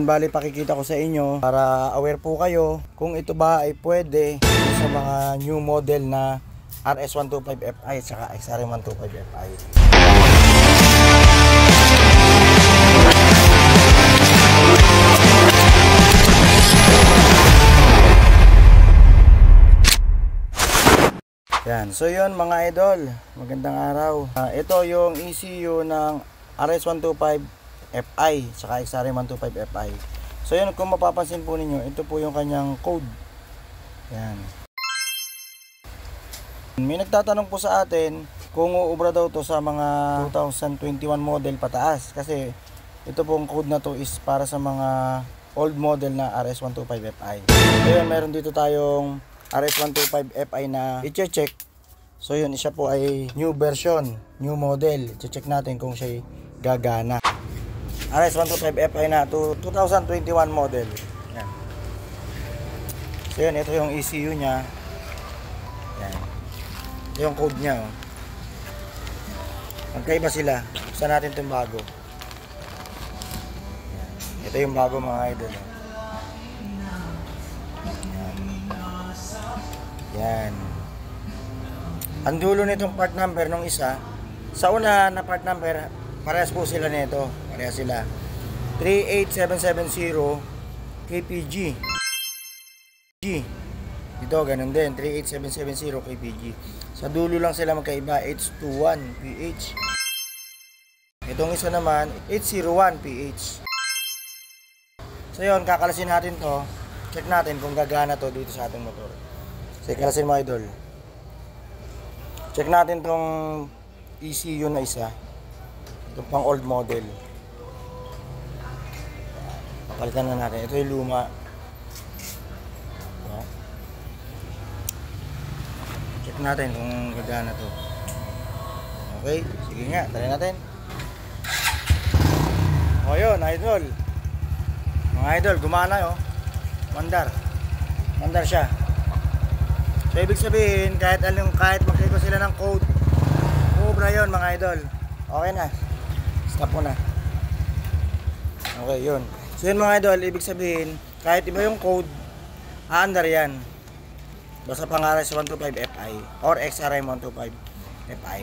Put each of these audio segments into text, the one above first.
Bali, pakikita ko sa inyo para aware po kayo kung ito ba ay pwede sa mga new model na RS125Fi at saka XRM125Fi. Yan, so yun mga idol, magandang araw. Ito yung ECU ng RS125Fi saka XRM125Fi. So yun, kung mapapansin po ninyo, ito po yung kanyang code. Yan. May nagtatanong po sa atin kung uubra daw to sa mga 2021 model pataas, kasi ito pong code na to is para sa mga old model na RS125Fi. So yun, meron dito tayong RS125Fi na i-check. So yun, siya po ay new version, new model. I-check natin kung siya gagana. RS125Fi na to 2021 model. Yan. So yun, ito yung ECU nya. Yan. Ito yung code nya. Oh. Magkaiba sila. Buksan natin itong bago. Yan. Ito yung bago mga idol. Oh. Yan. Ang dulo nitong part number nung isa, sa una na part number, parehas po sila nito. Parehas sila. 38770 kpg. Ito, ganun din. 38770 kpg. Sa dulo lang sila magkaiba, H21 pH. Itong isa naman, H01 pH. So yun, kakalasin natin to. Check natin kung gagana to dito sa ating motor. Sige, kalasin mo idol. Check natin tong ECU na isa. Ito pang old model. Papalitan na natin. Ito yung luma. Check natin kung gagana to. Okay, sige nga, try natin. O yun, idol. Mga idol, gumana yun. Mandar siya. So ibig sabihin, kahit magkaiba sila ng code, ubra yun mga idol. Okay na. Stop mo na. Okay, yun. So yun mga idol, ibig sabihin, kahit iba yung code, aandar yan. Basta pang RS125Fi or XRM125Fi.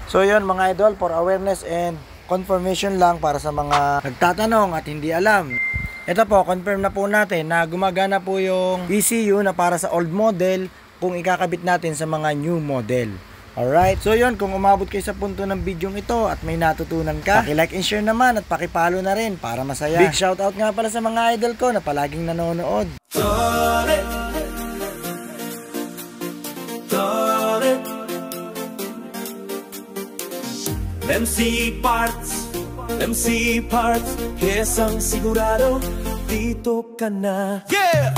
So yun mga idol, for awareness and confirmation lang para sa mga nagtatanong at hindi alam. Ito po, confirm na po natin na gumagana po yung ECU na para sa old model kung ikakabit natin sa mga new model. Alright, so yun, kung umabot kayo sa punto ng video ito at may natutunan ka, paki-like and share naman at paki-follow na rin para masaya. Big shoutout nga pala sa mga idol ko na palaging nanonood. MC Parts, kesang sigurado, dito ka na. Yeah!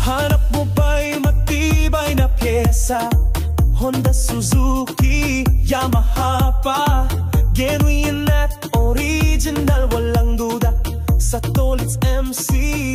Hanap mo ba'y matibay na pyesa? Honda, Suzuki, Yamaha pa. Genuine at original, walang duda. Sa Tolits MC